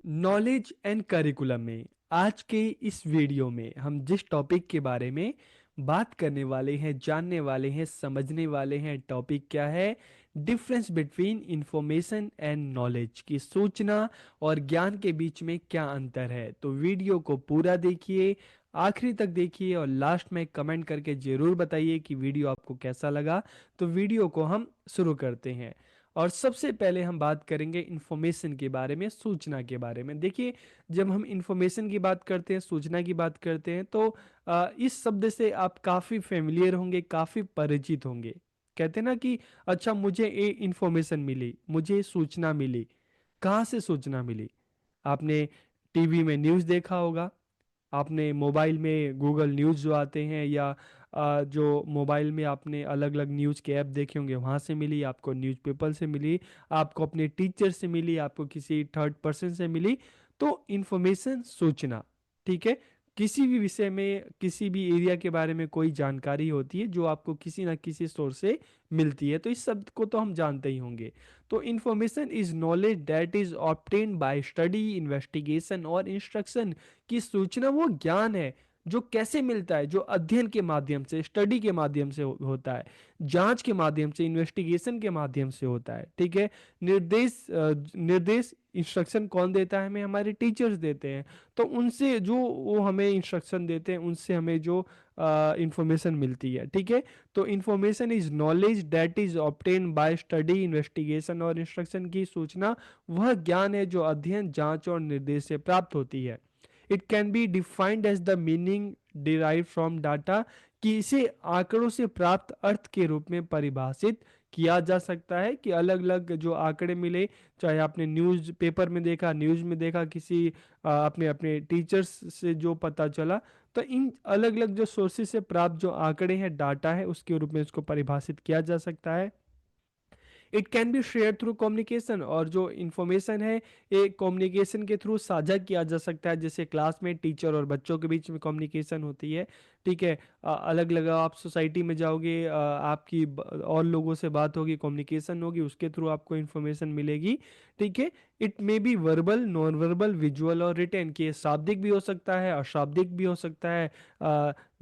Knowledge and curriculum में आज के इस वीडियो में हम जिस टॉपिक के बारे में बात करने वाले हैं, जानने वाले हैं, समझने वाले हैं, टॉपिक क्या है? Difference between information and knowledge, की सूचना और ज्ञान के बीच में क्या अंतर है। तो वीडियो को पूरा देखिए, आखिरी तक देखिए और लास्ट में कमेंट करके जरूर बताइए कि वीडियो आपको कैसा लगा। तो वीडियो को हम शुरू करते हैं और सबसे पहले हम बात करेंगे इंफॉर्मेशन के बारे में, सूचना के बारे में। देखिए, जब हम इंफॉर्मेशन की बात करते हैं, सूचना की बात करते हैं, तो इस शब्द से आप काफ़ी फेमिलियर होंगे, काफ़ी परिचित होंगे। कहते हैं ना कि अच्छा, मुझे ये इंफॉर्मेशन मिली, मुझे सूचना मिली। कहाँ से सूचना मिली? आपने टीवी में न्यूज़ देखा होगा, आपने मोबाइल में गूगल न्यूज़ जो आते हैं, या जो मोबाइल में आपने अलग अलग न्यूज़ के ऐप देखे होंगे, वहाँ से मिली, आपको न्यूज़पेपर से मिली, आपको अपने टीचर से मिली, आपको किसी थर्ड पर्सन से मिली। तो इंफॉर्मेशन, सूचना, ठीक है। किसी भी विषय में, किसी भी एरिया के बारे में कोई जानकारी होती है जो आपको किसी ना किसी सोर्स से मिलती है। तो इस शब्द को तो हम जानते ही होंगे। तो information is knowledge that is obtained by study, investigation और इंस्ट्रक्शन। की सूचना वो ज्ञान है जो कैसे मिलता है, जो अध्ययन के माध्यम से, स्टडी के माध्यम से होता है, जांच के माध्यम से, इन्वेस्टिगेशन के माध्यम से होता है, ठीक है। निर्देश इंस्ट्रक्शन कौन देता है? हमें हमारे टीचर्स देते हैं। तो उनसे जो वो हमें इंस्ट्रक्शन देते हैं, उनसे हमें जो इंफॉर्मेशन मिलती है, ठीक है। तो information is knowledge that is obtain bye study, investigation और इंस्ट्रक्शन। की सूचना वह ज्ञान है जो अध्ययन, जांच और निर्देश से प्राप्त होती है। It can be defined as the meaning derive from data. कि इसे आंकड़ों से प्राप्त अर्थ के रूप में परिभाषित किया जा सकता है। कि अलग अलग जो आंकड़े मिले, चाहे आपने न्यूज़ पेपर में देखा, न्यूज़ में देखा, किसी अपने अपने टीचर्स से जो पता चला, तो इन अलग अलग जो सोर्सेज से प्राप्त जो आंकड़े हैं, डाटा है, उसके रूप में इसको परिभाषित किया जा सकता है। It can B share through communication. और जो इंफॉर्मेशन है, ये कम्युनिकेशन के थ्रू साझा किया जा सकता है, जैसे क्लास में टीचर और बच्चों के बीच में कम्युनिकेशन होती है, ठीक है। अलग अलग आप सोसाइटी में जाओगे, आपकी और लोगों से बात होगी, कम्युनिकेशन होगी, उसके थ्रू आपको इंफॉर्मेशन मिलेगी, ठीक है। It may be verbal, non verbal, visual और रिटर्न। की शाब्दिक भी हो सकता है, अशाब्दिक भी हो सकता है,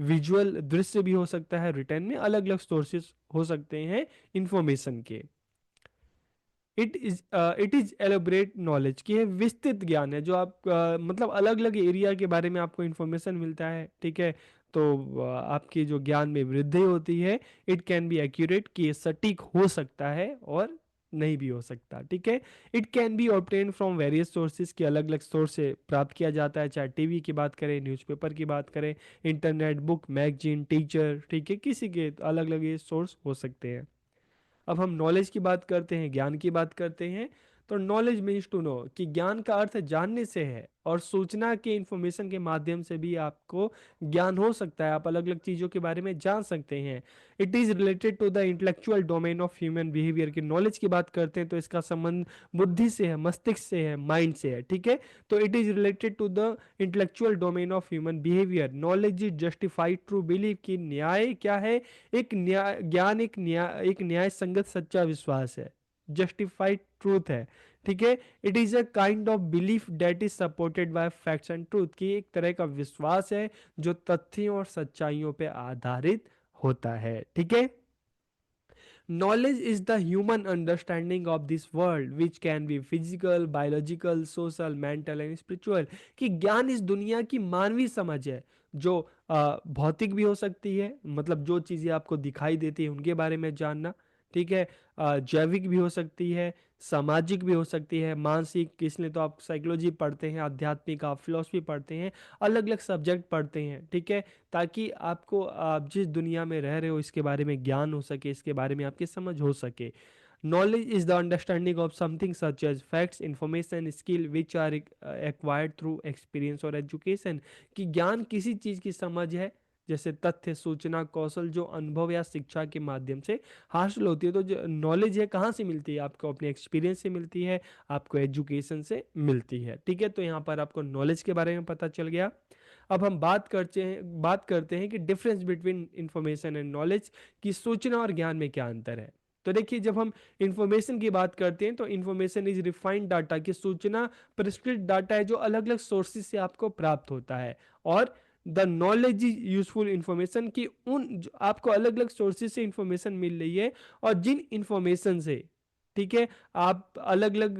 विजुअल दृश्य भी हो सकता है, रिटर्न में अलग अलग सोर्सेस हो सकते हैं इंफॉर्मेशन के। It is elaborate knowledge. की है विस्तृत ज्ञान है, जो आप मतलब अलग अलग एरिया के बारे में आपको इंफॉर्मेशन मिलता है, ठीक है। तो आपकी जो ज्ञान में वृद्धि होती है। इट कैन बी एक्यूरेट, कि ये सटीक हो सकता है और नहीं भी हो सकता, ठीक है। It can B obtain from various sources, की अलग अलग सोर्स से प्राप्त किया जाता है, चाहे टीवी की बात करें, न्यूज़पेपर की बात करें, इंटरनेट, बुक, मैगजीन, टीचर, ठीक है, किसी के अलग अलग ये सोर्स हो सकते हैं। अब हम नॉलेज की बात करते हैं, ज्ञान की बात करते हैं। तो नॉलेज मीन्स टू नो, कि ज्ञान का अर्थ जानने से है, और सूचना के इंफॉर्मेशन के माध्यम से भी आपको ज्ञान हो सकता है, आप अलग अलग चीज़ों के बारे में जान सकते हैं। It is related to the intellectual domain of human behaviour. की नॉलेज की बात करते हैं तो इसका संबंध बुद्धि से है, मस्तिष्क से है, माइंड से है, ठीक है। तो it is related to the intellectual domain of human behaviour. Knowledge is justified true believe. की न्याय क्या है? एक न्याय, ज्ञान एक न्याय संगत सच्चा विश्वास है, जस्टिफाइड ट्रूथ है, ठीक है। It is a kind of belief that is supported by facts and truth. की एक तरह का विश्वास है जो तथ्यों और सच्चाइयों पे आधारित होता है, ठीक है। Knowledge is the human understanding of this world which can be physical, biological, social, mental and spiritual। कि ज्ञान इस दुनिया की मानवीय समझ है, जो भौतिक भी हो सकती है, मतलब जो चीज़ें आपको दिखाई देती है उनके बारे में जानना, ठीक है। जैविक भी हो सकती है, सामाजिक भी हो सकती है, मानसिक, इसलिए तो आप साइकोलॉजी पढ़ते हैं, आध्यात्मिक, आप फिलोसफी पढ़ते हैं, अलग अलग सब्जेक्ट पढ़ते हैं, ठीक है। ताकि आपको, आप जिस दुनिया में रह रहे हो, इसके बारे में ज्ञान हो सके, इसके बारे में आपकी समझ हो सके। Knowledge is the understanding of something such as facts, information, skill which are acquired through experience और एजुकेशन। कि ज्ञान किसी चीज़ की समझ है, जैसे तथ्य, सूचना, कौशल, जो अनुभव या शिक्षा के माध्यम से हासिल होती है। तो जो नॉलेज है कहाँ से मिलती है? आपको अपने एक्सपीरियंस से मिलती है, आपको एजुकेशन से मिलती है, ठीक है। तो यहाँ पर आपको नॉलेज के बारे में पता चल गया। अब हम बात करते हैं कि difference between information and knowledge, की सूचना और ज्ञान में क्या अंतर है। तो देखिए, जब हम इंफॉर्मेशन की बात करते हैं तो इंफॉर्मेशन इज रिफाइंड डाटा, की सूचना परिष्कृत डाटा है जो अलग अलग सोर्सेज से आपको प्राप्त होता है। और the knowledge is useful information, की आपको अलग अलग सोर्सेज से इंफॉर्मेशन मिल रही है, और जिन इंफॉर्मेशन से, ठीक है, आप अलग अलग,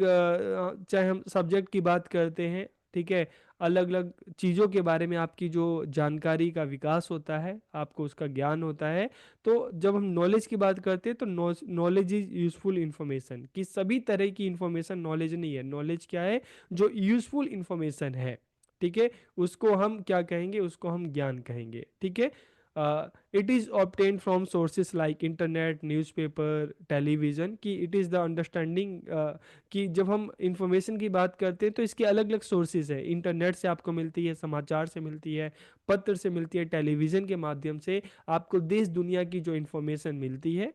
चाहे हम सब्जेक्ट की बात करते हैं, ठीक है, अलग अलग चीज़ों के बारे में आपकी जो जानकारी का विकास होता है, आपको उसका ज्ञान होता है। तो जब हम नॉलेज की बात करते हैं तो नॉलेज इज यूजफुल इंफॉर्मेशन, कि सभी तरह की इंफॉर्मेशन नॉलेज नहीं है। नॉलेज क्या है? जो यूजफुल इंफॉर्मेशन है, ठीक है, उसको हम क्या कहेंगे? उसको हम ज्ञान कहेंगे, ठीक है। It is obtain from sources like internet, newspaper, television, कि इट इज़ द अंडरस्टैंडिंग, कि जब हम इंफॉर्मेशन की बात करते हैं तो इसके अलग अलग सोर्सेज है। इंटरनेट से आपको मिलती है, समाचार से मिलती है, पत्र से मिलती है, टेलीविज़न के माध्यम से आपको देश दुनिया की जो इंफॉर्मेशन मिलती है,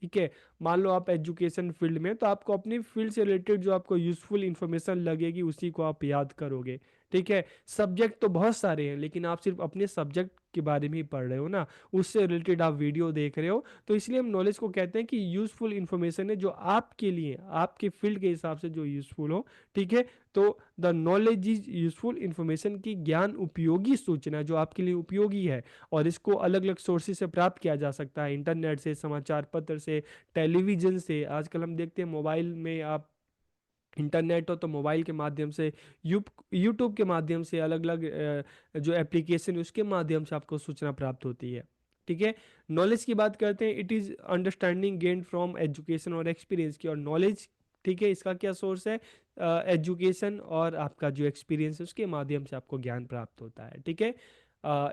ठीक है। मान लो आप एजुकेशन फील्ड में, तो आपको अपनी फील्ड से रिलेटेड जो आपको यूजफुल इंफॉर्मेशन लगेगी उसी को आप याद करोगे, ठीक है। सब्जेक्ट तो बहुत सारे हैं, लेकिन आप सिर्फ अपने सब्जेक्ट के बारे में ही पढ़ रहे हो ना, उससे रिलेटेड आप वीडियो देख रहे हो, तो इसलिए हम नॉलेज को कहते हैं कि यूजफुल इंफॉर्मेशन है जो आपके लिए, आपके फील्ड के हिसाब से जो यूजफुल हो, ठीक है। तो the knowledge is useful information, की ज्ञान उपयोगी सूचना जो आपके लिए उपयोगी है, और इसको अलग अलग सोर्सेज से प्राप्त किया जा सकता है, इंटरनेट से, समाचार पत्र से, टेलीविजन से। आजकल हम देखते हैं मोबाइल में आप, इंटरनेट हो तो मोबाइल के माध्यम से, यूट्यूब के माध्यम से, अलग अलग जो एप्लीकेशन है उसके माध्यम से आपको सूचना प्राप्त होती है, ठीक है। नॉलेज की बात करते हैं, it is understanding gain from education और एक्सपीरियंस की, और नॉलेज, ठीक है, इसका क्या सोर्स है? एजुकेशन और आपका जो एक्सपीरियंस है उसके माध्यम से आपको ज्ञान प्राप्त होता है, ठीक है।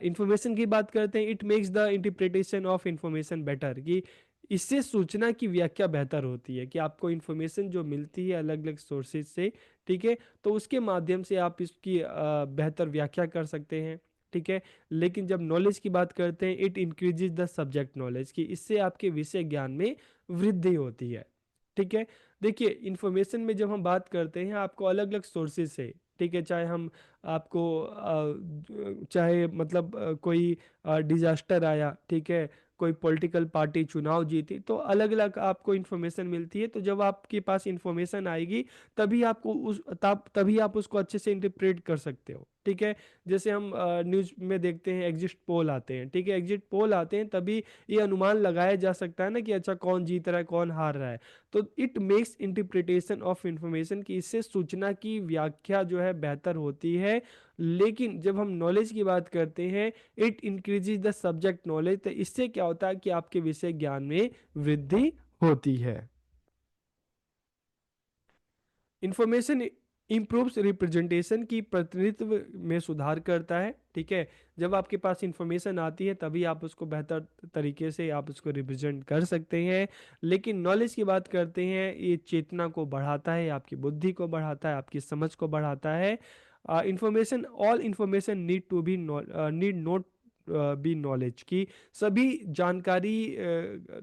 इंफॉर्मेशन की बात करते हैं, it makes the interpretation of information better, कि इससे सूचना की व्याख्या बेहतर होती है, कि आपको इन्फॉर्मेशन जो मिलती है अलग अलग सोर्सेज से, ठीक है, तो उसके माध्यम से आप इसकी बेहतर व्याख्या कर सकते हैं, ठीक है। लेकिन जब नॉलेज की बात करते हैं, it increases the subject knowledge, की इससे आपके विषय ज्ञान में वृद्धि होती है, ठीक है। देखिए, इंफॉर्मेशन में जब हम बात करते हैं, आपको अलग अलग सोर्सेज से, ठीक है, चाहे हम आपको चाहे मतलब कोई डिजास्टर आया, ठीक है, कोई पॉलिटिकल पार्टी चुनाव जीती, तो अलग अलग आपको इन्फॉर्मेशन मिलती है। तो जब आपके पास इन्फॉर्मेशन आएगी, तभी आपको तभी आप उसको अच्छे से इंटरप्रेट कर सकते हो, ठीक है। जैसे हम न्यूज़ में देखते हैं, एग्जिट पोल आते हैं, ठीक है, एग्जिट पोल आते हैं तभी ये अनुमान लगाया जा सकता है ना कि अच्छा कौन जीत रहा है, कौन हार रहा है। तो it makes interpretation of information, की इससे सूचना की व्याख्या जो है बेहतर होती है। लेकिन जब हम नॉलेज की बात करते हैं, it increases the subject knowledge, तो इससे क्या होता है कि आपके विषय ज्ञान में वृद्धि होती है। इंफॉर्मेशन इम्प्रूव्स रिप्रेजेंटेशन, की प्रतिनिधित्व में सुधार करता है, ठीक है। जब आपके पास इंफॉर्मेशन आती है तभी आप उसको बेहतर तरीके से आप उसको रिप्रेजेंट कर सकते हैं। लेकिन नॉलेज की बात करते हैं, ये चेतना को बढ़ाता है, आपकी बुद्धि को बढ़ाता है, आपकी समझ को बढ़ाता है। Information, all information need to be, need not be knowledge, की सभी जानकारी,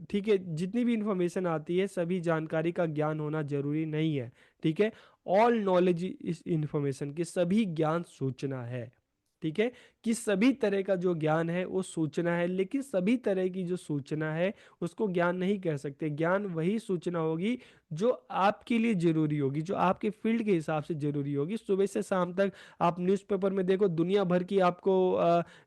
ठीक है, जितनी भी इंफॉर्मेशन आती है सभी जानकारी का ज्ञान होना जरूरी नहीं है, ठीक है। ऑल नॉलेज इस इंफॉर्मेशन, की सभी ज्ञान सूचना है, ठीक है, कि सभी तरह का जो ज्ञान है वो सूचना है। लेकिन सभी तरह की जो सूचना है उसको ज्ञान नहीं कह सकते। ज्ञान वही सूचना होगी जो आपके लिए जरूरी होगी, जो आपके फील्ड के हिसाब से जरूरी होगी। सुबह से शाम तक आप न्यूज़पेपर में देखो, दुनिया भर की आपको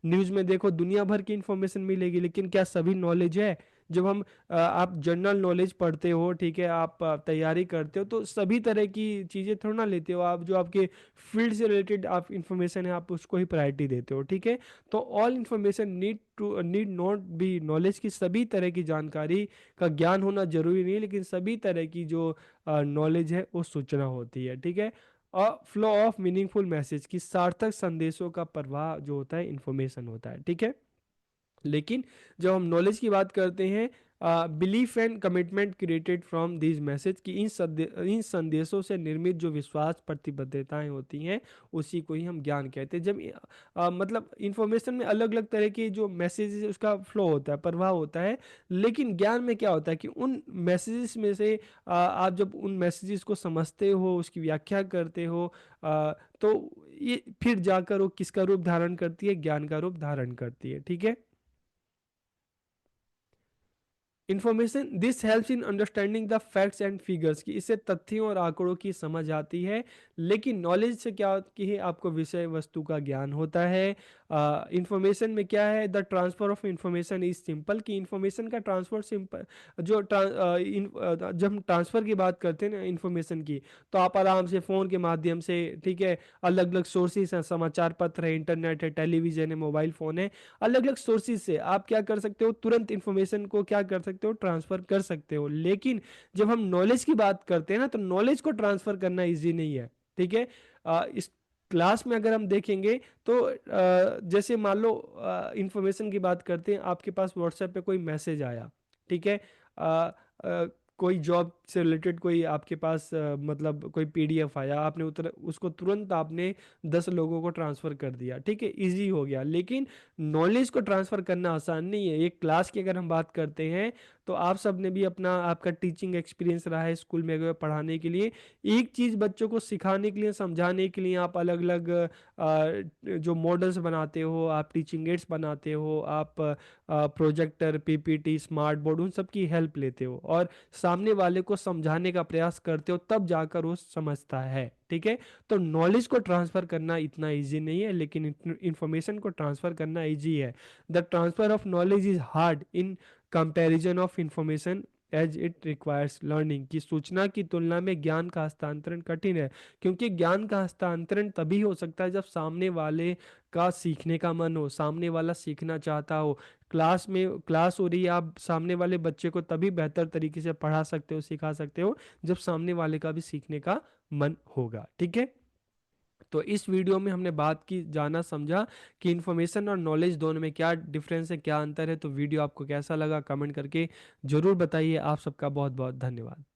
न्यूज़ में देखो, दुनिया भर की इंफॉर्मेशन मिलेगी, लेकिन क्या सभी नॉलेज है? जब हम आप जनरल नॉलेज पढ़ते हो, ठीक है, आप तैयारी करते हो, तो सभी तरह की चीज़ें थोड़ा ना लेते हो आप। जो आपके फील्ड से रिलेटेड आप इंफॉर्मेशन है, आप उसको ही प्रायोरिटी देते हो, ठीक है। तो all information need not be knowledge, की सभी तरह की जानकारी का ज्ञान होना जरूरी नहीं, लेकिन सभी तरह की जो नॉलेज है वो सूचना होती है, ठीक है। और फ्लो ऑफ मीनिंगफुल मैसेज, की सार्थक संदेशों का प्रवाह जो होता है इंफॉर्मेशन होता है, ठीक है। लेकिन जब हम नॉलेज की बात करते हैं, belief and commitment created from these message, की इन संदेशों से निर्मित जो विश्वास प्रतिबद्धताएं होती हैं उसी को ही हम ज्ञान कहते हैं। जब मतलब इंफॉर्मेशन में अलग अलग तरह के जो मैसेजेस उसका फ्लो होता है, प्रवाह होता है। लेकिन ज्ञान में क्या होता है कि उन मैसेजेस में से आप जब उन मैसेजेस को समझते हो, उसकी व्याख्या करते हो, तो ये फिर जाकर वो किसका रूप धारण करती है? ज्ञान का रूप धारण करती है, ठीक है। Information this helps in understanding the facts and figures, की इससे तथ्यों और आंकड़ों की समझ आती है। लेकिन नॉलेज से क्या की है, आपको विषय वस्तु का ज्ञान होता है। इंफॉर्मेशन में क्या है, the transfer of information is simple, कि इंफॉर्मेशन का ट्रांसफर सिंपल, जब हम ट्रांसफर की बात करते हैं ना इंफॉर्मेशन की, तो आप आराम से फ़ोन के माध्यम से, ठीक है, अलग अलग सोर्सेज हैं, समाचार पत्र है, इंटरनेट है, टेलीविजन है, मोबाइल फ़ोन है, अलग अलग सोर्सेज से आप क्या कर सकते हो, तुरंत इंफॉर्मेशन को क्या कर सकते हो, ट्रांसफर कर सकते हो। लेकिन जब हम नॉलेज की बात करते हैं ना, तो नॉलेज को ट्रांसफर करना इजी नहीं है। ठीक है। इस क्लास में अगर हम देखेंगे तो जैसे मान लो इंफॉर्मेशन की बात करते हैं, आपके पास व्हाट्सएप पे कोई मैसेज आया, ठीक है, अ, अ, कोई जॉब से रिलेटेड कोई आपके पास मतलब कोई पीडीएफ आया, आपने उतर उसको तुरंत आपने 10 लोगों को ट्रांसफर कर दिया, ठीक है, इजी हो गया। लेकिन नॉलेज को ट्रांसफर करना आसान नहीं है। एक क्लास की अगर हम बात करते हैं, तो आप सब ने भी अपना, आपका टीचिंग एक्सपीरियंस रहा है स्कूल में अगर पढ़ाने के लिए, एक चीज़ बच्चों को सिखाने के लिए, समझाने के लिए आप अलग अलग जो मॉडल्स बनाते हो, आप टीचिंग एड्स बनाते हो, आप प्रोजेक्टर, पीपीटी, स्मार्ट बोर्ड, उन सब की हेल्प लेते हो और सामने वाले को समझाने का प्रयास करते हो, तब जाकर वो समझता है। ठीक है। तो नॉलेज को ट्रांसफर करना इतना इजी नहीं है, लेकिन इंफॉर्मेशन को ट्रांसफर करना इजी है। The transfer of knowledge is hard in comparison of information as it requires learning, की सूचना की तुलना में ज्ञान का हस्तांतरण कठिन है, क्योंकि ज्ञान का हस्तांतरण तभी हो सकता है जब सामने वाले का सीखने का मन हो, सामने वाला सीखना चाहता हो। क्लास में क्लास हो रही है, आप सामने वाले बच्चे को तभी बेहतर तरीके से पढ़ा सकते हो, सिखा सकते हो, जब सामने वाले का भी सीखने का मन होगा। ठीक है। तो इस वीडियो में हमने बात की, जाना समझा कि इन्फॉर्मेशन और नॉलेज दोनों में क्या डिफरेंस है, क्या अंतर है। तो वीडियो आपको कैसा लगा, कमेंट करके जरूर बताइए। आप सबका बहुत बहुत धन्यवाद।